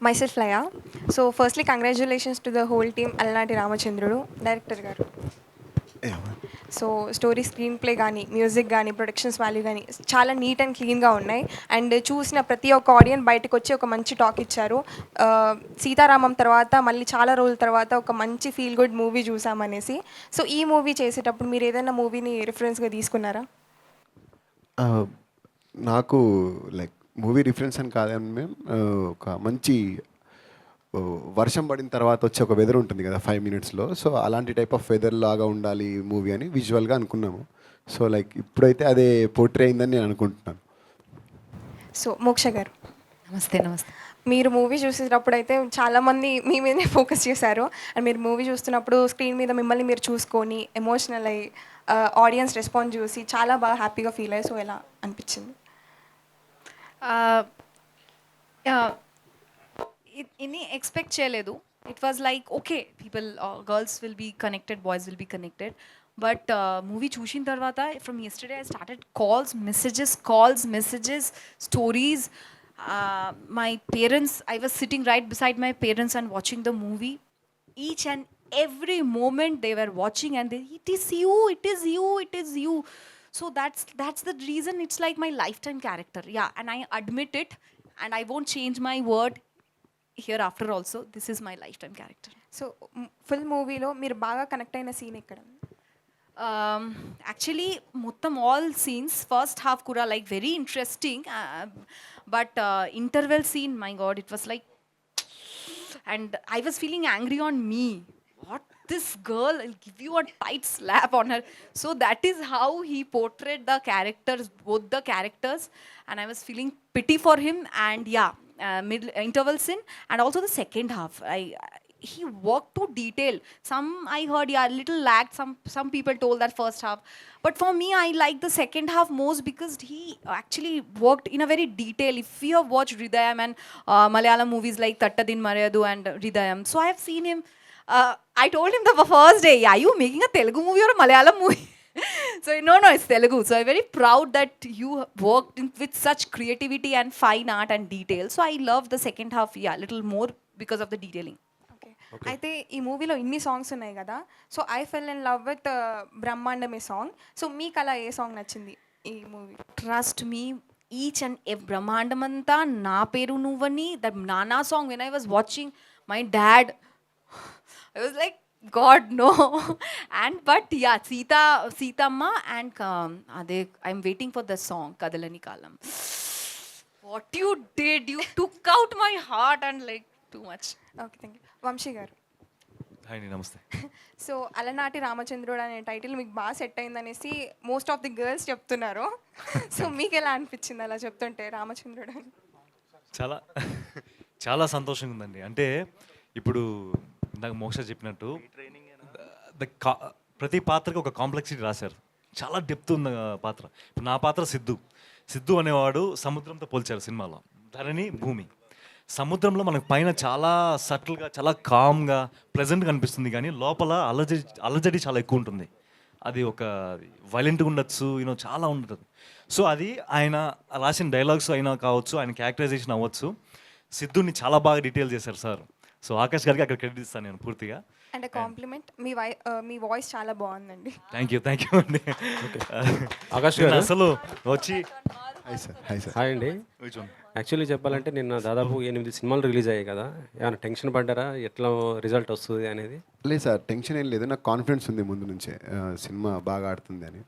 Myself Laya. So firstly, congratulations to the whole team, Alanati Ramachandrudu, director garu. So story screen play కానీ music కానీ productions value కానీ చాలా neat and క్లీన్గా ఉన్నాయి. And చూసిన ప్రతి ఒక్క ఆడియన్స్ బయటకు వచ్చి ఒక మంచి టాక్ ఇచ్చారు. సీతారామం తర్వాత మళ్ళీ చాలా రోజుల తర్వాత ఒక మంచి ఫీల్ గుడ్ మూవీ చూసామనేసి. సో ఈ మూవీ చేసేటప్పుడు మీరు ఏదైనా మూవీని రిఫరెన్స్గా తీసుకున్నారా? నాకు లైక్ మూవీ రిఫరెన్స్ అని కాదని మేము ఒక మంచి వర్షం పడిన తర్వాత వచ్చే ఒక వెదర్ ఉంటుంది కదా 5 మినిట్స్లో. సో అలాంటి టైప్ ఆఫ్ వెదర్ లాగా ఉండాలి మూవీ అని విజువల్గా అనుకున్నాము. సో లైక్ ఇప్పుడైతే అదే పోర్ట్రే అయిందని నేను అనుకుంటున్నాను. సో మోక్ష గారు నమస్తే. నమస్తే. మీరు మూవీ చూసేటప్పుడు అయితే చాలామంది మీ మీదే ఫోకస్ చేశారు. అండ్ మీరు మూవీ చూస్తున్నప్పుడు స్క్రీన్ మీద మిమ్మల్ని మీరు చూసుకొని ఎమోషనల్ అయ్యి ఆడియన్స్ రెస్పాన్స్ చూసి చాలా బాగా హ్యాపీగా ఫీల్ అయ్యి. సో ఎలా అనిపించింది? ఇన్ని ఎక్స్పెక్ట్ చేయలేదు. It was like okay, people girls will be connected, boys will be connected. But movie చూసిన తర్వాత from yesterday I started calls, messages, stories. My parents, I was sitting right beside my parents and watching the movie. Each and every moment they were watching and they, it is you. So that's the reason it's like my lifetime character. Yeah, and I admit it and I won't change my word hereafter also. This is my lifetime character. So full మూవీలో మీరు బాగా connect అయిన scene ఎక్కడ? Actually మొత్తం all scenes first half కూడా like very interesting, but interval scene, my god, it was like, and I was feeling angry on me. What, this girl, I'll give you a tight slap on her. So that is how he portrayed the characters, both the characters, and I was feeling pity for him. And yeah, mid interval scene and also the second half, he worked to detail. Some I heard, yeah, little lagged. Some people told that first half, but for me I like the second half most because he actually worked in a very detail. If you have watched Hridayam and Malayalam movies like Tattadin Marayadu and Hridayam, so I have seen him. I told him the first day, are you making a Telugu movie or a Malayalam movie? So no, it's Telugu. So I'm very proud that you worked with such creativity and fine art and detail. So I love the second half, yeah, little more because of the detailing. అయితే ఈ మూవీలో ఇన్ని songs ఉన్నాయి కదా. So I fell in love with బ్రహ్మాండమే song. So మీకు అలా ఏ సాంగ్ నచ్చింది ఈ movie? Trust me, each and every బ్రహ్మాండమంతా నా పేరు నువ్వని, that Nana song, when I was watching my dad, I was like, God no. And but yeah, Seethamma and ade, I'm waiting for the song Kadalani Kalam. What you did, you took out my heart and like too much. Okay, thank you. Vamshi గారు. Hi, నమస్తే. So అలనాటి రామచంద్రుడు అనే title మీకు బాగా set అయిందనేసి most of the girls చెప్తున్నారు. So మీకు ఎలా అనిపించింది అలా చెప్తుంటే రామచంద్రుడు అని? చాలా చాలా సంతోషంగా ఉందండి. అంటే ఇప్పుడు నాకు మోక్ష చెప్పినట్టు ప్రతి పాత్రకి ఒక కాంప్లెక్సిటీ రాశారు. చాలా డెప్త్ ఉన్న పాత్ర. నా పాత్ర సిద్ధు అనేవాడు సముద్రంతో పోల్చారు సినిమాలో. ధరణి భూమి. సముద్రంలో మనకు పైన చాలా సటిల్గా, చాలా కామ్గా, ప్లెజెంట్గా అనిపిస్తుంది, కానీ లోపల అలజడి చాలా ఎక్కువ ఉంటుంది. అది ఒక వైలెంట్గా ఉండొచ్చు, చాలా ఉంటుంది. సో అది ఆయన రాసిన డైలాగ్స్ అయినా కావచ్చు, ఆయన క్యారెక్టరైజేషన్ అవ్వచ్చు, సిద్ధుని చాలా బాగా డీటెయిల్ చేశారు సార్. సో ఆకాష్ గారికి అక్కడ క్రెడిట్ ఇస్తాను నేను పూర్తిగా. అండ్ కాంప్లిమెంట్, మీ వాయిస్ చాలా బాగుందండి. థ్యాంక్ యూ అండి. ఆకాష్ గారు అసలు వచ్చి హాయ్ అండి. యాక్చువల్లీ చెప్పాలంటే నిన్న దాదాపు 8 సినిమాలు రిలీజ్ అయ్యాయి కదా, ఏమైనా టెన్షన్ పడ్డారా ఎట్లా రిజల్ట్ వస్తుంది అనేది? లేదు సార్, టెన్షన్ ఏం లేదు. నాకు కాన్ఫిడెన్స్ ఉంది ముందు నుంచే సినిమా బాగా ఆడుతుంది అని.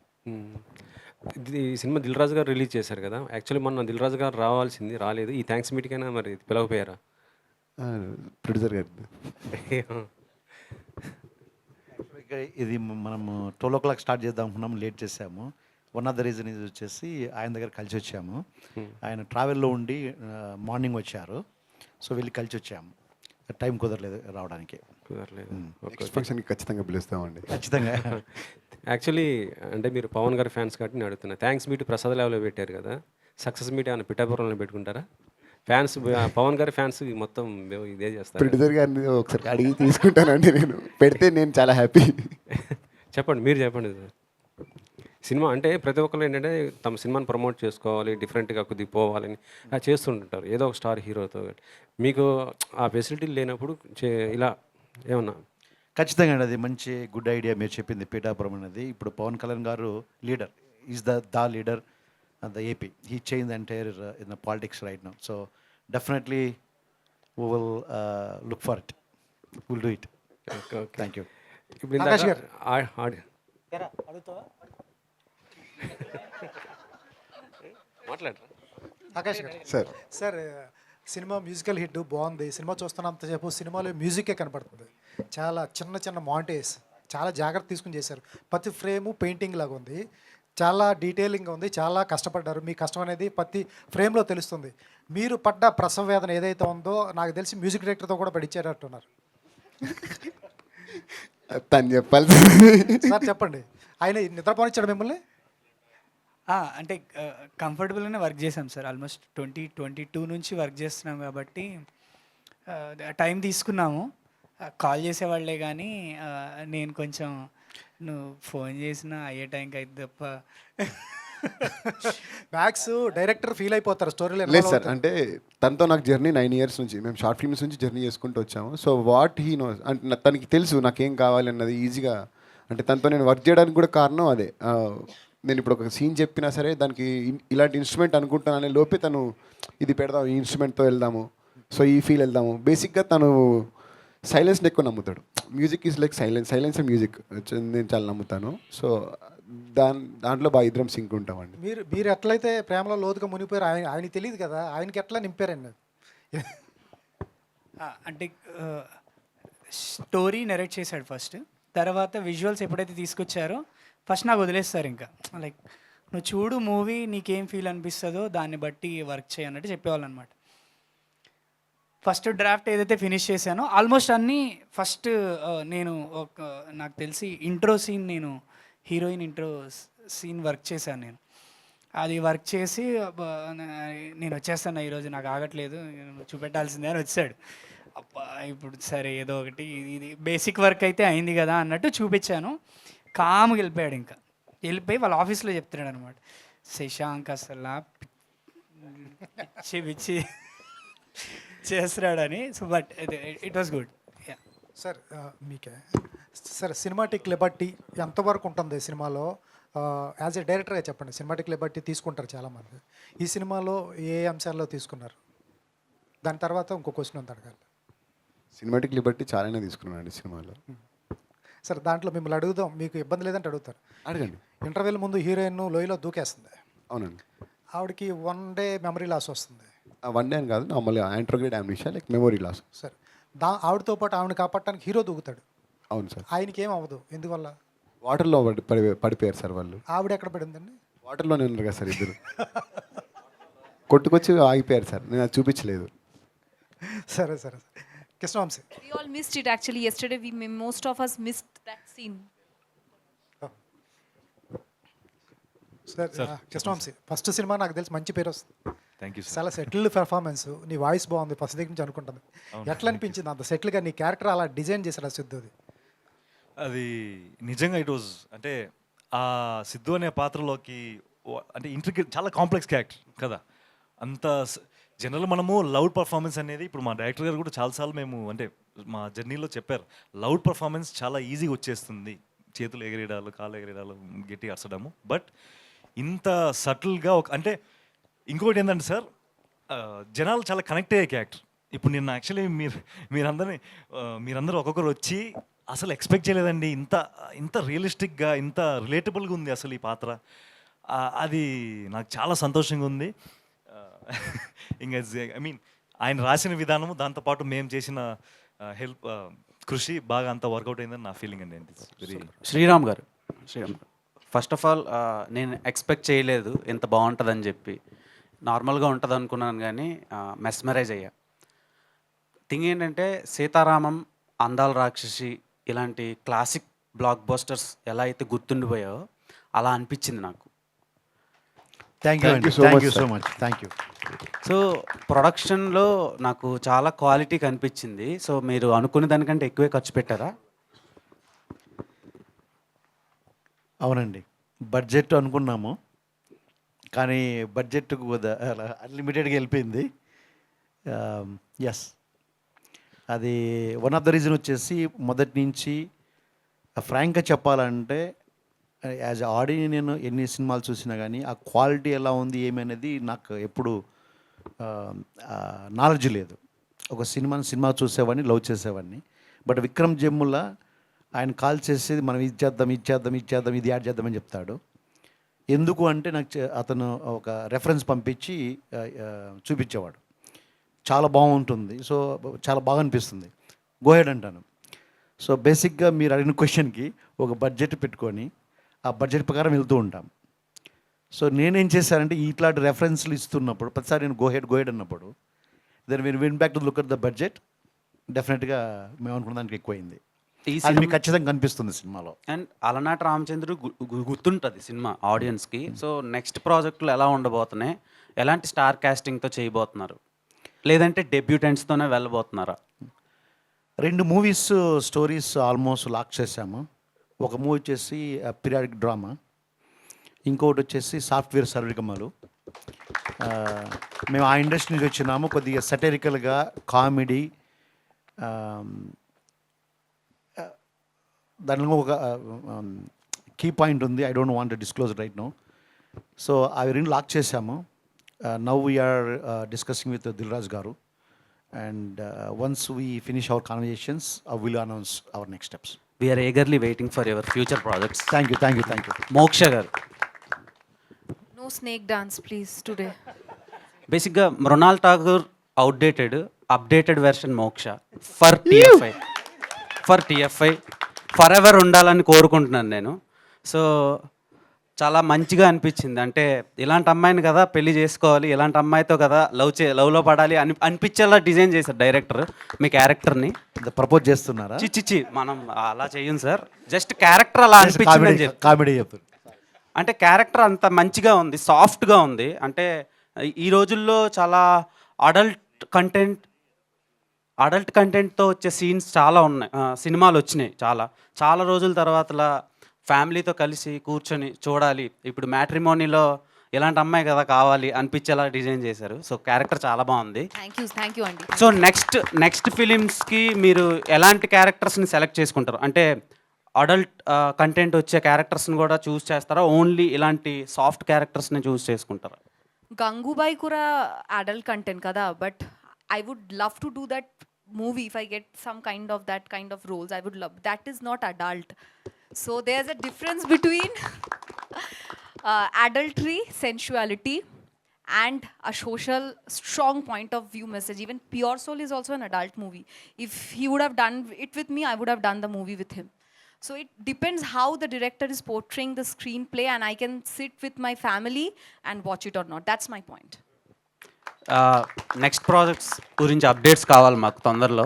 ఈ సినిమా దిల్ రాజు గారు రిలీజ్ చేశారు కదా, యాక్చువల్లీ మొన్న దిల్ రాజు గారు రావాల్సింది, రాలేదు. ఈ థ్యాంక్స్ మీటికైనా మరి పిలవపోయారా? ప్రొడ్యూసర్ గారు ఇది మనము 12 o'clock స్టార్ట్ చేద్దాం అనుకున్నాం, లేట్ చేసాము. వన్ ఆఫ్ ద రీజన్ ఇది వచ్చేసి ఆయన దగ్గర కలిసి వచ్చాము. ఆయన ట్రావెల్లో ఉండి మార్నింగ్ వచ్చారు. సో వెళ్ళి కలిసి వచ్చాము. టైం కుదరలేదు రావడానికి. ఫంక్షన్కి ఖచ్చితంగా పిలుస్తామండి, ఖచ్చితంగా. యాక్చువల్లీ అంటే మీరు పవన్ గారి ఫ్యాన్స్ కాబట్టి నేను అడుగుతున్నా, థ్యాంక్స్ మీట్ ప్రసాద్ లెవెల్లో పెట్టారు కదా, సక్సెస్ మీట్ ఏమైనా పిఠాపురంలో పెట్టుకుంటారా? ఫ్యాన్స్, పవన్ గారి ఫ్యాన్స్ మొత్తం ఇదే చేస్తారు. ప్రొడ్యూసర్ గారిని ఒకసారి అడిగి తీసుకుంటానండి నేను. పెడితే నేను చాలా హ్యాపీ. చెప్పండి, మీరు చెప్పండి సార్. సినిమా అంటే ప్రతి ఒక్కరు ఏంటంటే తమ సినిమాని ప్రమోట్ చేసుకోవాలి, డిఫరెంట్గా కొద్దిగా పోవాలని చేస్తుంటుంటారు ఏదో ఒక స్టార్ హీరోతో. మీకు ఆ ఫెసిలిటీలు లేనప్పుడు ఇలా ఏమన్నా? ఖచ్చితంగా అండి, అది మంచి గుడ్ ఐడియా మీరు చెప్పింది. పీఠాపురం అనేది ఇప్పుడు పవన్ కళ్యాణ్ గారు leader, is the leader the AP. He change the entire in the politics right now. So definitely we will look for it, will do it. Okay, okay. Thank you. ఇప్పుడు ఆకాష్ గారు. మాట్లాడరా? ఆకాష్ గారు sir sir, cinema musical hit బాగుంది. Cinema చూస్తున్నంతసేపు సినిమాలో మ్యూజికే కనపడుతుంది. చాలా చిన్న చిన్న మాంటేజ్ చాలా జాగ్రత్త తీసుకుని చేశారు. ప్రతి ఫ్రేము పెయింటింగ్ లాగా ఉంది. చాలా డీటెయిలింగ్గా ఉంది. చాలా కష్టపడ్డారు. మీ కష్టం అనేది ప్రతి ఫ్రేమ్లో తెలుస్తుంది. మీరు పడ్డ ప్రసవ వేదన ఏదైతే ఉందో నాకు తెలిసి మ్యూజిక్ డైరెక్టర్తో కూడా పడిచ్చారంటున్నారు. తను చెప్పాలి సార్ చెప్పండి, ఆయన నిద్రపోనిచ్చాడు మిమ్మల్ని? అంటే కంఫర్టబుల్గానే వర్క్ చేసాం సార్. ఆల్మోస్ట్ 2022 నుంచి వర్క్ చేస్తున్నాం కాబట్టి టైం తీసుకున్నాము. కాల్ చేసేవాళ్ళే కానీ నేను కొంచెం నువ్వు ఫోన్ చేసినా అయ్యే టైంకి అయితే తప్ప. మ్యాక్స్ డైరెక్టర్ ఫీల్ అయిపోతారు స్టోరీలో. లేదు సార్, అంటే తనతో నాకు జర్నీ 9 years నుంచి, మేము షార్ట్ ఫిల్మ్స్ నుంచి జర్నీ చేసుకుంటూ వచ్చాము. సో వాట్ హీ నోస్ అంటే తనకి తెలుసు నాకేం కావాలి అన్నది ఈజీగా. అంటే తనతో నేను వర్క్ చేయడానికి కూడా కారణం అదే. నేను ఇప్పుడు ఒక సీన్ చెప్పినా సరే దానికి ఇలాంటి ఇన్స్ట్రుమెంట్ అనుకుంటాననే లోపే తను ఇది పెడదాం, ఈ ఇన్స్ట్రుమెంట్తో వెళ్దాము, సో ఈ ఫీల్ వెళ్దాము. బేసిక్గా తను సైలెన్స్ని ఎక్కువ నమ్ముతాడు. Music is like silence music నేను చాలా నమ్ముతాను. సో దాంట్లో బాగా ఇద్దరం సింక్ ఉంటామండి. మీరు ఎట్లయితే ప్రేమలో లోతుగా మునిగిపోయారు, ఆయనకి తెలియదు కదా, ఆయనకి ఎట్లా నింపారండి? అంటే స్టోరీ నెరేట్ చేశాడు ఫస్ట్, తర్వాత విజువల్స్ ఎప్పుడైతే తీసుకొచ్చారో ఫస్ట్ నాకు వదిలేస్తారు. ఇంకా లైక్ నువ్వు చూడు మూవీ, నీకేం ఫీల్ అనిపిస్తుందో దాన్ని బట్టి వర్క్ చేయన్నట్టు చెప్పేవాళ్ళు అనమాట. ఫస్ట్ డ్రాఫ్ట్ ఏదైతే ఫినిష్ చేశానో ఆల్మోస్ట్ అన్నీ ఫస్ట్ నేను నాకు తెలిసి ఇంట్రో సీన్, నేను హీరోయిన్ ఇంట్రో సీన్ వర్క్ చేశాను. నేను అది వర్క్ చేసి నేను వచ్చేస్తాను ఈరోజు, నాకు ఆగట్లేదు, చూపెట్టాల్సిందే అని వచ్చాడు. అబ్బా ఇప్పుడు సరే ఏదో ఒకటి, ఇది బేసిక్ వర్క్ అయితే అయింది కదా అన్నట్టు చూపించాను. కామ్గా వెళ్ళిపోయాడు. ఇంకా వెళ్ళిపోయి వాళ్ళ ఆఫీస్లో చెప్తున్నాడు అనమాట, శశాంక్ అసలు పిచ్చి చేస్తున్నాడని. So but it was good. Sir మీకే సార్, సినిమాటిక్ లిబర్టీ ఎంతవరకు ఉంటుంది సినిమాలో? యాజ్ ఏ డైరెక్టర్గా చెప్పండి. సినిమాటిక్ లిబర్టీ తీసుకుంటారు చాలామంది. ఈ సినిమాలో ఏ అంశాల్లో తీసుకున్నారు? దాని తర్వాత ఇంకో క్వశ్చన్ ఉంది అడగాలి. సినిమాటిక్ లిబర్టీ చాలానే తీసుకున్నాను అండి సినిమాలో. సార్ దాంట్లో మిమ్మల్ని అడుగుదాం, మీకు ఇబ్బంది లేదంటే అడుగుతారు. అడగండి. ఇంటర్వెల్ ముందు హీరోయిన్ లోయలో దూకేస్తుంది. అవునండి. ఆవిడకి 1 day మెమరీ లాస్ వస్తుంది. 1 day అని కాదు, నార్మల్గా anterograde amnesia like memory loss. Sir ఆవిడతో పాటు ఆవిడని కాపాడటానికి హీరో దూకుతాడు. అవును సార్. ఆయనకి ఏం అవ్వదు, ఎందువల్ల? వాటర్లో పడిపోయారు సార్ వాళ్ళు. ఆవిడ ఎక్కడ పడిందండి? వాటర్లోనే ఉన్నారు కదా సార్ ఇద్దరు. కొట్టుకొచ్చి ఆగిపోయారు సార్, నేను అది చూపించలేదు. సరే సరే Krishna Vamsi. We all missed it actually. Yesterday, most of us missed that scene. Sir Krishna Vamsi, first cinema నాకు తెలిసి మంచి పేరు వస్తుంది. Thank you sir. చాలా సెటిల్డ్ పెర్ఫార్మెన్స్, నీ వాయిస్ బాగుంది ఫస్ట్ దగ్గర నుంచి అనుకుంటుంది. ఎట్లా అనిపించింది అంత సెటిల్గా నీ క్యారెక్టర్ అలా డిజైన్ చేశారు ఆ సిద్ధుది? అది నిజంగా ఇట్ వాజ్ అంటే ఆ సిద్ధు అనే పాత్రలోకి అంటే ఇంట్రికేట్, చాలా కాంప్లెక్స్ క్యారెక్టర్ కదా. అంత జనరల్ మనము లౌడ్ పర్ఫార్మెన్స్ అనేది, ఇప్పుడు మా డైరెక్టర్ గారు కూడా చాలాసార్లు మేము అంటే మా జర్నీలో చెప్పారు, లౌడ్ పర్ఫార్మెన్స్ చాలా ఈజీగా వచ్చేస్తుంది, చేతులు ఎగరేయడాలు, కాళ్ళు ఎగరేయడాలు, గట్టి అరచడము. బట్ ఇంత సటిల్గా అంటే ఇంకొకటి ఏంటంటే సార్, జనాలు చాలా కనెక్ట్ అయ్యే క్యారెక్టర్. ఇప్పుడు నిన్న యాక్చువల్లీ మీరందరూ ఒక్కొక్కరు వచ్చి అసలు ఎక్స్పెక్ట్ చేయలేదండి, ఇంత రియలిస్టిక్గా, ఇంత రిలేటబుల్గా ఉంది అసలు ఈ పాత్ర. అది నాకు చాలా సంతోషంగా ఉంది. ఇంకా ఐ మీన్ ఆయన రాసిన విధానము, దాంతోపాటు మేము చేసిన కృషి బాగా అంత వర్కౌట్ అయిందని నా ఫీలింగ్ అండి. వెరీ శ్రీరామ్ గారు, ఫస్ట్ ఆఫ్ ఆల్ నేను ఎక్స్పెక్ట్ చేయలేదు ఇంత బాగుంటుందని చెప్పి. నార్మల్గా ఉంటుంది అనుకున్నాను కానీ మెస్మరైజ్ అయ్యా. థింగ్ ఏంటంటే సీతారామం, అందాల రాక్షసి ఇలాంటి క్లాసిక్ బ్లాక్ బస్టర్స్ ఎలా అయితే గుర్తుండిపోయాయో అలా అనిపించింది నాకు. Thank you so much. Thank you. So ప్రొడక్షన్లో నాకు చాలా క్వాలిటీ కనిపించింది. సో మీరు అనుకునే దానికంటే ఎక్కువే ఖర్చు పెట్టారా? అవునండి, బడ్జెట్ అనుకున్నాము, కానీ బడ్జెట్ అలా అన్లిమిటెడ్గా వెళ్ళిపోయింది. ఎస్, అది వన్ ఆఫ్ ద రీజన్ వచ్చేసి మొదటి నుంచి ఫ్రాంక్గా చెప్పాలంటే యాజ్ ఆడియన్ నేను ఎన్ని సినిమాలు చూసినా కానీ ఆ క్వాలిటీ ఎలా ఉంది ఏమి అనేది నాకు ఎప్పుడు నాలెడ్జ్ లేదు. ఒక సినిమా చూసేవాడిని, లవ్ చేసేవాడిని. బట్ విక్రమ్ జమ్ముల ఆయన కాల్ చేసేది మనం ఇది చేద్దాం, ఇది యాడ్ చేద్దామని చెప్తాడు. ఎందుకు అంటే నాకు అతను ఒక రెఫరెన్స్ పంపించి చూపించేవాడు. చాలా బాగుంటుంది, సో చాలా బాగా అనిపిస్తుంది, గోహెడ్ అంటాను. సో బేసిక్గా మీరు అడిగిన క్వశ్చన్కి ఒక బడ్జెట్ పెట్టుకొని ఆ బడ్జెట్ ప్రకారం వెళ్తూ ఉంటాం. సో నేనేం చేశానంటే ఇట్లాంటి రెఫరెన్స్లు ఇస్తున్నప్పుడు ప్రతిసారి నేను గోహెడ్ అన్నప్పుడు దెన్ మీరు win back to look at the budget, డెఫినెట్గా మేము అనుకున్న దానికి ఎక్కువైంది. ఈ అది మీకు ఖచ్చితంగా కనిపిస్తుంది సినిమాలో. అండ్ అలనాటి రామచంద్రుడు గుర్తుంటుంది సినిమా ఆడియన్స్కి. సో నెక్స్ట్ ప్రాజెక్టులు ఎలా ఉండబోతున్నాయి, ఎలాంటి స్టార్ కాస్టింగ్తో చేయబోతున్నారు, లేదంటే డెబ్యూటెంట్స్తోనే వెళ్ళబోతున్నారా? 2 మూవీస్ స్టోరీస్ ఆల్మోస్ట్ లాక్ చేశాము. ఒక మూవీ వచ్చేసి పీరియాడిక్ డ్రామా, ఇంకొకటి వచ్చేసి సాఫ్ట్వేర్ సర్వికమ్మలు. మేము ఆ ఇండస్ట్రీ నుంచి వచ్చినాము. కొద్దిగా సటరికల్గా కామెడీ, దానిలో ఒక కీ పాయింట్ ఉంది. I don't want to disclose right now. So అవి 2 లాక్ చేశాము. Now we're discussing with Dilraj garu, and once we finish our conversations will announce our next steps. We're eagerly waiting for your future projects. Thank you. Moksha garu, No snake dance, please, today. బేసిక్గా Mrunal Thakur outdated, updated version Moksha for TFI forever ఉండాలని కోరుకుంటున్నాను నేను. So చాలా మంచిగా అనిపించింది. అంటే ఇలాంటి అమ్మాయిని కదా పెళ్లి చేసుకోవాలి, ఇలాంటి అమ్మాయితో కదా లవ్లో పడాలి అనిపించేలా డిజైన్ చేశారు డైరెక్టర్ మీ క్యారెక్టర్ని. ప్రపోజ్ చేస్తున్నారా? చిచ్చి మనం అలా చెయ్యం సార్, జస్ట్ క్యారెక్టర్ అలా అనిపించింది. కామెడీ చెప్తారు. అంటే క్యారెక్టర్ అంత మంచిగా ఉంది, సాఫ్ట్గా ఉంది. అంటే ఈ రోజుల్లో చాలా అడల్ట్ కంటెంట్తో వచ్చే సీన్స్ చాలా ఉన్నాయి, సినిమాలు వచ్చినాయి చాలా రోజుల తర్వాతలా ఫ్యామిలీతో కలిసి కూర్చొని చూడాలి. ఇప్పుడు మ్యాట్రిమోనీలో ఇలాంటి అమ్మాయి కదా కావాలి అనిపించేలా డిజైన్ చేశారు. సో క్యారెక్టర్ చాలా బాగుంది. Thank you అండి. సో నెక్స్ట్ ఫిలిమ్స్కి మీరు ఎలాంటి క్యారెక్టర్స్ని సెలెక్ట్ చేసుకుంటారు? అంటే అడల్ట్ కంటెంట్ వచ్చే క్యారెక్టర్స్ని కూడా చూస్ చేస్తారా, ఓన్లీ ఇలాంటి సాఫ్ట్ క్యారెక్టర్స్ని చూస్ చేసుకుంటారా? గంగూబాయ్ కూడా అడల్ట్ కంటెంట్ కదా, but I would love to do that movie if I get some kind of that kind of roles. I would love. That is not adult. So there's a difference between adultery, sensuality, and a social strong point of view message. Even Pure Soul is also an adult movie. If he would have done it with me, I would have done the movie with him. So it depends how the director is portraying the screenplay, and I can sit with my family and watch it or not. That's my point. Next projects గురించి updates కావాలి మాకు తొందరలో.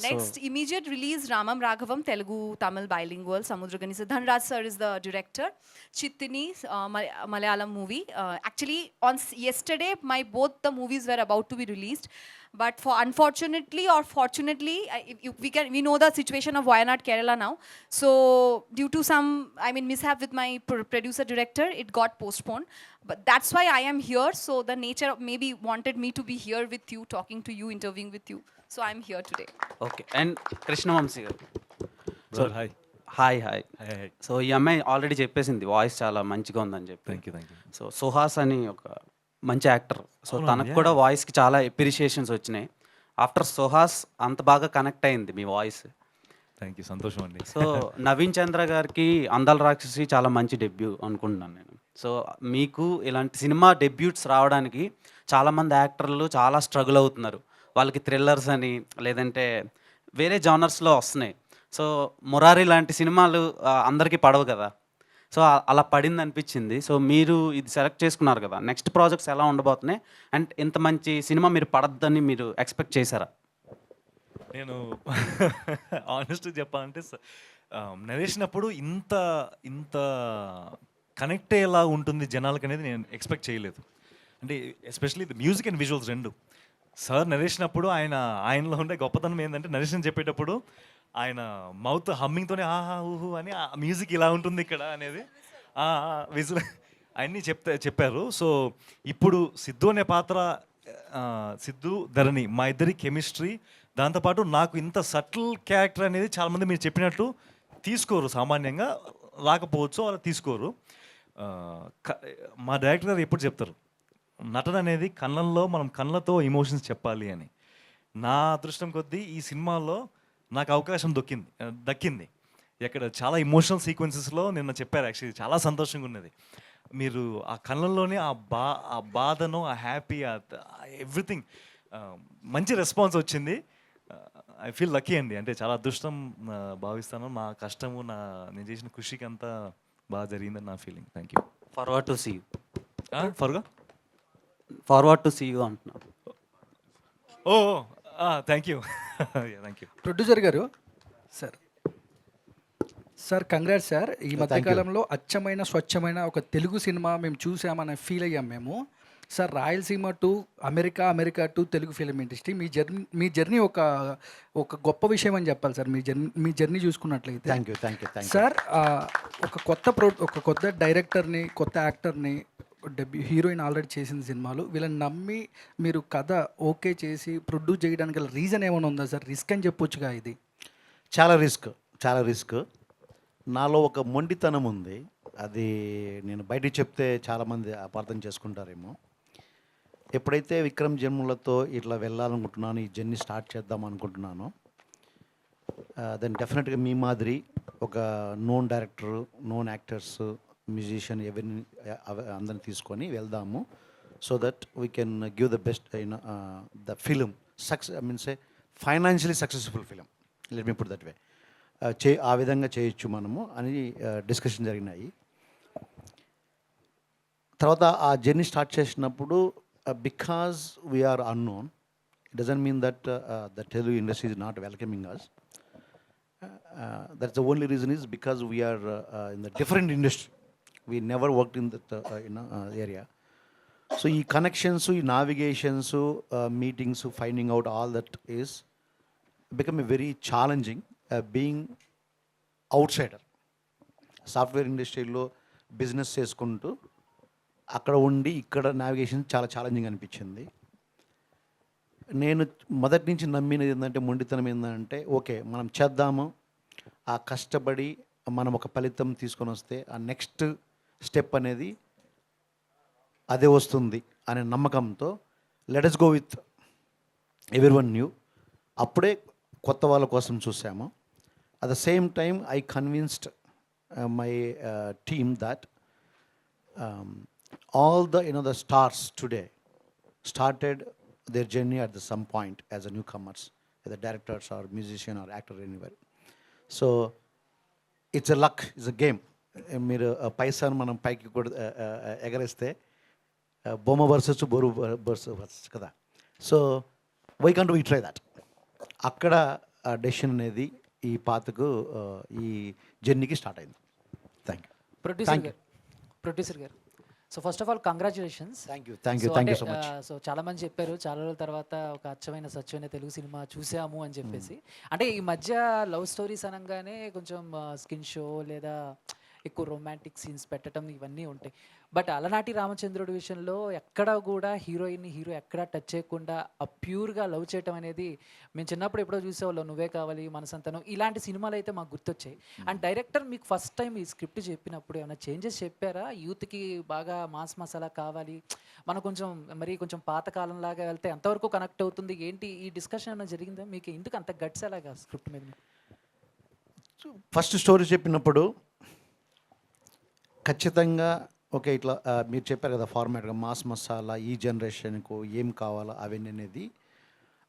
Next immediate release Ramam Raghavam, Telugu Tamil bilingual. Samudragani Dhanraj sir is the director. Chittini Malayalam movie. Actually on yesterday both the movies were about to be released, but for unfortunately or fortunately we know the situation of Wayanad Kerala now. So due to some mishap with my producer director, it got postponed. But that's why I am here. So the nature maybe wanted me to be here with you, talking to you, interviewing with you. So I'm here today. Okay. And Krishnavamsi garu. So hi. Hi. So ఈ అమ్మాయి already చెప్పేసింది voice చాలా మంచిగా ఉందని చెప్పి. Thank you. So Suhas అని ఒక మంచి యాక్టర్. సో తనకు కూడా వాయిస్కి చాలా ఎప్రిషియేషన్స్ వచ్చినాయి. ఆఫ్టర్ సుహాస్ అంత బాగా కనెక్ట్ అయింది మీ వాయిస్. థ్యాంక్ యూ, సంతోషం అండి. సో నవీన్ చంద్ర గారికి అందాల రాక్షసి చాలా మంచి డెబ్యూ అనుకుంటున్నాను నేను. సో మీకు ఇలాంటి సినిమా డెబ్యూట్స్ రావడానికి చాలామంది యాక్టర్లు చాలా స్ట్రగుల్ అవుతున్నారు. వాళ్ళకి థ్రిల్లర్స్ అని లేదంటే వేరే జానర్స్లో వస్తున్నాయి. సో మురారి లాంటి సినిమాలు అందరికీ పడవు కదా. సో అలా పడింది అనిపించింది. సో మీరు ఇది సెలెక్ట్ చేసుకున్నారు కదా, నెక్స్ట్ ప్రాజెక్ట్స్ ఎలా ఉండబోతున్నాయి అండ్ ఇంత మంచి సినిమా మీరు పడద్దని మీరు ఎక్స్పెక్ట్ చేశారా? నేను ఆనెస్ట్గా చెప్పాలంటే నరేషన్ అప్పుడు ఇంత కనెక్ట్ అయ్యేలా ఉంటుంది జనాలకి అనేది నేను ఎక్స్పెక్ట్ చేయలేదు. అంటే especially the music and visuals రెండు. సార్ నరేషన్ అప్పుడు ఆయనలో ఉండే గొప్పతనం ఏంటంటే నరేషన్ చెప్పేటప్పుడు ఆయన మౌత్ హమ్మింగ్తోనే ఆహా ఊహు అని ఆ మ్యూజిక్ ఇలా ఉంటుంది ఇక్కడ అనేది విజువల్ అన్నీ చెప్పారు. సో ఇప్పుడు సిద్ధు అనే పాత్ర, సిద్ధు ధరణి మా ఇద్దరి కెమిస్ట్రీ, దాంతోపాటు నాకు ఇంత సటిల్ క్యారెక్టర్ అనేది చాలామంది మీరు చెప్పినట్టు తీసుకోరు, సామాన్యంగా రాకపోవచ్చు, అలా తీసుకోరు. మా డైరెక్టర్ గారు ఎప్పుడు చెప్తారు, నటన అనేది కళ్ళల్లో, మనం కళ్ళతో ఎమోషన్స్ చెప్పాలి అని. నా అదృష్టం కొద్దీ ఈ సినిమాలో నాకు అవకాశం దక్కింది. ఇక్కడ చాలా ఇమోషనల్ సీక్వెన్సెస్లో నిన్న చెప్పారు, యాక్చువల్లీ చాలా సంతోషంగా ఉన్నది. మీరు ఆ కళ్ళల్లోనే ఆ బాధను, ఆ హ్యాపీ, ఎవ్రీథింగ్ మంచి రెస్పాన్స్ వచ్చింది. ఐ ఫీల్ లక్కీ అండి, అంటే చాలా అదృష్టం భావిస్తాను. నా కష్టము, నేను చేసిన కృషికి అంతా బాగా జరిగిందని నా feeling. Thank you. Forward to see you. Forward to see you అంటున్నాను. Oh thank you. Thank you. Producer garu sir congrats sir. ఈ మధ్యకాలంలో అచ్చమైన స్వచ్ఛమైన ఒక తెలుగు సినిమా మేము చూసామని ఫీల్ అయ్యాం మేము. Sir Rayalaseema to America to Telugu film industry me journey ఒక గొప్ప విషయం అని చెప్పాలి సార్. మీ జర్నీ చూసుకున్నట్లయితే థ్యాంక్ యూ. సార్ ఒక కొత్త డైరెక్టర్ని, కొత్త యాక్టర్ని, హీరోయిన్ ఆల్రెడీ చేసిన సినిమాలు, వీళ్ళని నమ్మి మీరు కథ ఓకే చేసి ప్రొడ్యూస్ చేయడానికి గల రీజన్ ఏమైనా ఉందా సార్? రిస్క్ అని చెప్పొచ్చుగా ఇది. చాలా రిస్క్. నాలో ఒక మొండితనం ఉంది, అది నేను బయటికి చెప్తే చాలామంది అపార్థం చేసుకుంటారేమో. ఎప్పుడైతే విక్రమ్ జన్మలతో ఇట్లా వెళ్ళాలనుకుంటున్నాను, ఈ జర్నీ స్టార్ట్ చేద్దాం అనుకుంటున్నాను, దెన్ డెఫినెట్గా మీ మాదిరి ఒక known director, known actors, musician ఎవరిని అందరిని తీసుకొని వెళ్దాము, so that we can give the best in the film financially successful film, let me put that way. ఆ విధంగా చేయొచ్చు మనము అని డిస్కషన్ జరిగినాయి. తర్వాత ఆ జర్నీ స్టార్ట్ చేసినప్పుడు because we're unknown, it doesn't mean that the Telugu industry is not welcoming us. That's the only reason is because we're in the different industry, we never worked in that area. So ఈ connections, ఈ navigations, meetings, finding out all that is become a very challenging being outsider. Software ఇండస్ట్రీలో business చేసుకుంటూ అక్కడ ఉండి ఇక్కడ navigation చాలా challenging అనిపించింది. నేను మొదటి నుంచి నమ్మినది ఏంటంటే, మొండితనం ఏంటంటే, ఓకే మనం చేద్దాము, ఆ కష్టపడి మనం ఒక ఫలితం తీసుకొని వస్తే ఆ నెక్స్ట్ స్టెప్ అనేది అదే వస్తుంది అనే నమ్మకంతో let us go with everyone new. అప్పుడే కొత్త వాళ్ళ కోసం చూసాము. At the same time I convinced my team that all the stars today started their journey at some point as a newcomers, as a directors or musician or actor anywhere. So it's a luck, it's a game. మీరు పైసాను మనం పైకి కూడా ఎగరేస్తే బొమ్మ versus బొరు versus కదా. So why can't we try that. అక్కడ decision అనేది ఈ పాతకు ఈ జర్నీకి స్టార్ట్ అయింది. Thank you. ప్రొడ్యూసర్ గారు, so first of all congratulations. Thank you so much. So చాలా మంది చెప్పారు చాలా రోజుల తర్వాత ఒక అచ్చమైన స్వచ్ఛమైన తెలుగు సినిమా చూసాము అని చెప్పేసి. అంటే ఈ మధ్య లవ్ స్టోరీస్ అనగానే కొంచెం స్కిన్ షో లేదా ఎక్కువ రొమాంటిక్ సీన్స్ పెట్టడం ఇవన్నీ ఉంటాయి. బట్ అలనాటి రామచంద్రుడి విషయంలో ఎక్కడ కూడా హీరో ఎక్కడా టచ్ చేయకుండా ఆ ప్యూర్గా లవ్ చేయటం అనేది మేము చిన్నప్పుడు ఎప్పుడో చూసేవాళ్ళం. నువ్వే కావాలి, మనసంతనం, ఇలాంటి సినిమాలు అయితే మాకు గుర్తొచ్చాయి. అండ్ డైరెక్టర్ మీకు ఫస్ట్ టైం ఈ స్క్రిప్ట్ చెప్పినప్పుడు ఏమైనా చేంజెస్ చెప్పారా? యూత్కి బాగా మాస్ మసాలా కావాలి, మనం కొంచెం పాతకాలంలాగా వెళ్తే ఎంతవరకు కనెక్ట్ అవుతుంది ఏంటి, ఈ డిస్కషన్ ఏమైనా జరిగిందా మీకు? ఎందుకు అంత గట్స్ అలాగా స్క్రిప్ట్ మీద? ఫస్ట్ స్టోరీ చెప్పినప్పుడు ఖచ్చితంగా ఓకే ఇట్లా మీరు చెప్పారు కదా ఫార్మాట్గా మాస్ మసాలా, ఈ జనరేషన్కు ఏం కావాలా అవన్నీ అనేది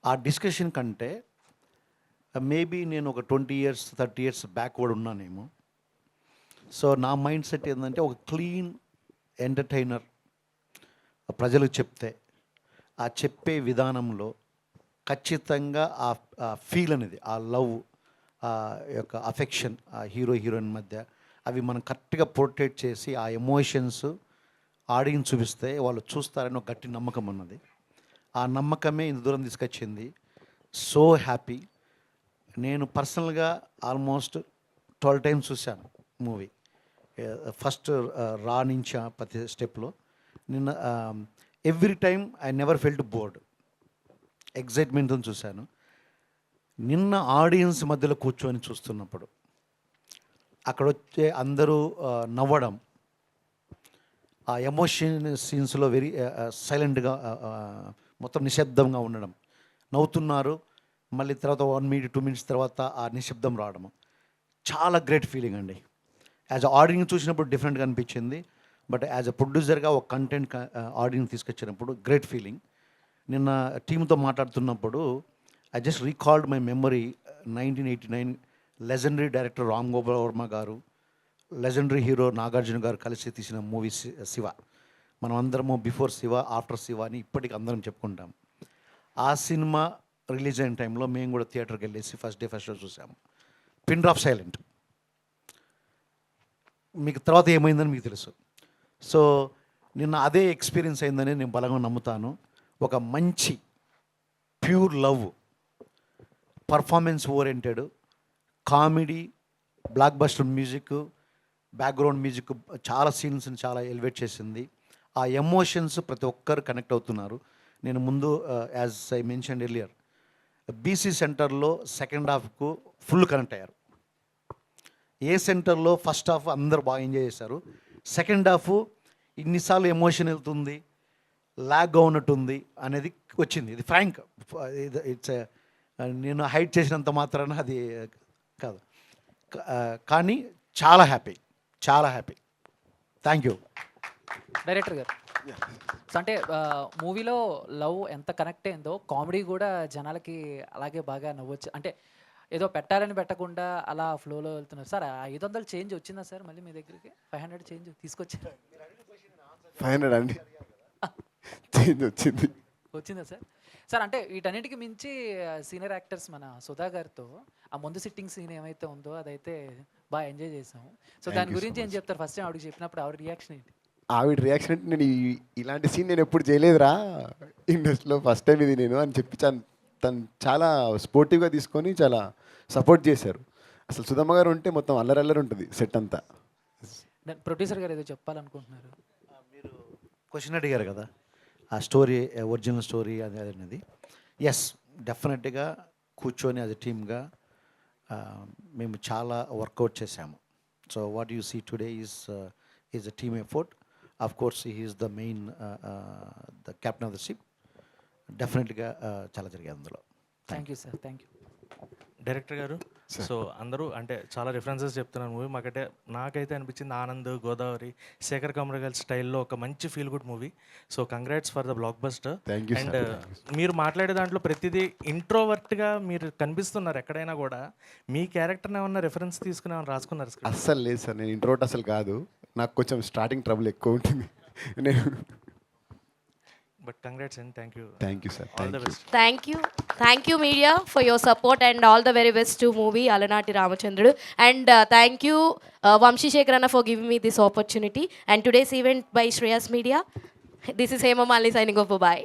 ఆ డిస్కషన్ కంటే మేబీ నేను ఒక 20 years 30 years బ్యాక్వర్డ్ ఉన్నానేమో. సో నా మైండ్ సెట్ ఏంటంటే ఒక క్లీన్ ఎంటర్టైనర్ ప్రజలకు చెప్తే ఆ చెప్పే విధానంలో ఖచ్చితంగా ఆ ఫీల్ అనేది, ఆ లవ్, ఆ యొక్క అఫెక్షన్ ఆ హీరోయిన్ మధ్య అవి మనం కరెక్ట్గా పోర్ట్రేట్ చేసి ఆ ఎమోషన్స్ ఆడియన్స్ చూపిస్తే వాళ్ళు చూస్తారని ఒక గట్టి నమ్మకం ఉన్నది. ఆ నమ్మకమే ఇంత దూరం తీసుకొచ్చింది. So happy. నేను పర్సనల్గా ఆల్మోస్ట్ 12 times చూశాను మూవీ. ఫస్ట్ రా నుంచి ప్రతి స్టెప్లో నిన్న every time I never felt bored, ఎగ్జైట్మెంట్తో చూశాను. నిన్న ఆడియన్స్ మధ్యలో కూర్చొని చూస్తున్నప్పుడు అక్కడ వచ్చే అందరూ నవ్వడం, ఆ ఎమోషన్ సీన్స్లో వెరీ సైలెంట్గా మొత్తం నిశ్శబ్దంగా ఉండడం, నవ్వుతున్నారు, మళ్ళీ తర్వాత 1 minute 2 minutes తర్వాత ఆ నిశ్శబ్దం రావడం, చాలా గ్రేట్ ఫీలింగ్ అండి. యాజ్ అ ఆడియన్స్ చూసినప్పుడు డిఫరెంట్గా అనిపించింది, బట్ యాజ్ అ ప్రొడ్యూసర్గా ఒక కంటెంట్ ఆడియన్స్ తీసుకొచ్చినప్పుడు గ్రేట్ ఫీలింగ్. నిన్న టీంతో మాట్లాడుతున్నప్పుడు I just recalled my memory 1989 legendary director Ram Gopal Varma గారు, లెజెండరీ హీరో నాగార్జున గారు కలిసి తీసిన మూవీ శివ. మనం అందరము బిఫోర్ శివ ఆఫ్టర్ శివ అని ఇప్పటికి అందరం చెప్పుకుంటాం. ఆ సినిమా రిలీజ్ అయిన టైంలో మేము కూడా థియేటర్కి వెళ్ళేసి ఫస్ట్ షో చూసాము. Pin drop silent. మీకు తర్వాత ఏమైందని మీకు తెలుసు. సో నిన్న అదే ఎక్స్పీరియన్స్ అయిందని నేను బలంగా నమ్ముతాను. ఒక మంచి pure love, performance oriented, comedy, block buster music, background music చాలా సీన్స్ని చాలా ఎలివేట్ చేసింది. ఆ ఎమోషన్స్ ప్రతి ఒక్కరు కనెక్ట్ అవుతున్నారు. నేను ముందు as I mention earlier BC సెంటర్లో సెకండ్ హాఫ్కు ఫుల్ కనెక్ట్ అయ్యారు. ఏ సెంటర్లో ఫస్ట్ హాఫ్ అందరూ బాగా ఎంజాయ్ చేశారు. సెకండ్ హాఫ్ ఇన్నిసార్లు ఎమోషన్ వెళ్తుంది, లాగ్గా ఉన్నట్టుంది అనేది వచ్చింది. ఇది ఫ్రాంక్, ఇట్స్ నేను హైట్ చేసినంత మాత్రాన అది కాదు, కానీ చాలా హ్యాపీ, చాలా హ్యాపీ. థ్యాంక్ యూ డైరెక్టర్ గారు. సో అంటే మూవీలో లవ్ ఎంత కనెక్ట్ అయిందో కామెడీ కూడా జనాలకి అలాగే బాగా నవ్వచ్చు. అంటే ఏదో పెట్టాలని పెట్టకుండా అలా ఫ్లోలో వెళ్తున్నారు. సార్ 500 చేంజ్ వచ్చిందా సార్ మళ్ళీ మీ దగ్గరికి? 500 చేంజ్ తీసుకొచ్చారు? 500 అండి చేంజ్ వచ్చింది. వచ్చిందా సార్? సార్ అంటే వీటన్నిటికి మించి సీనియర్ యాక్టర్స్ మన సుధా గారితో ఆ ముందు సిట్టింగ్ సీన్ ఏమైతే ఉందో అదైతే బాగా ఎంజాయ్ చేసాము. సో దాని గురించి ఏం చెప్తారు? ఫస్ట్ టైం ఆవిడకి చెప్పినప్పుడు ఆవిడ రియాక్షన్ ఏంటి? ఆవిడ రియాక్షన్ అంటే నేను ఇలాంటి సీన్ నేను ఎప్పుడు చేయలేదురా ఇండస్ట్రీలో, ఫస్ట్ టైం ఇది నేను అని చెప్పి తను చాలా స్పోర్టివ్గా తీసుకొని చాలా సపోర్ట్ చేశారు. అసలు సుధమ్మ గారు ఉంటే మొత్తం అల్లరల్లరి ఉంటుంది సెట్ అంతా. ప్రొడ్యూసర్ గారు ఏదో చెప్పాలనుకుంటున్నారు. మీరు క్వశ్చన్ అడిగారు కదా, ఆ స్టోరీ ఒరిజినల్ స్టోరీ అది అనేది. ఎస్, డెఫినెట్గా కూర్చొని యాజ్ ఎ టీమ్గా మేము చాలా వర్కౌట్ చేశాము. So what you see today is a team effort. Of course he is the main the captain of the ship. డెఫినెట్గా చాలా జరిగాయి అందులో. Thank you sir. Thank you director గారు. సో అందరూ అంటే చాలా రిఫరెన్సెస్ చెప్తున్నారు మూవీ. నాకైతే అనిపించింది ఆనంద్, గోదావరి, శేఖర్ కమరగల్ స్టైల్లో ఒక మంచి feel good movie. So congrats for the block buster. And మీరు మాట్లాడే దాంట్లో ప్రతిదీ ఇంట్రోవర్ట్గా మీరు కనిపిస్తున్నారు. ఎక్కడైనా కూడా మీ క్యారెక్టర్ని ఏమన్నా రిఫరెన్స్ తీసుకుని ఏమన్నా రాసుకున్నారు? అస్సలు లేదు సార్, నేను ఇంట్రోవర్ట్ అసలు కాదు. నాకు కొంచెం స్టార్టింగ్ ట్రబుల్ ఎక్కువ ఉంటుంది. నేను but congrats and thank you. Thank you sir. All the best. Thank you media for your support and all the very best to movie Alanati Ramachandrudu. And thank you Vamshi Shekharana for giving me this opportunity. And today's event by Shreyas Media. This is Hema Malini signing off. Bye.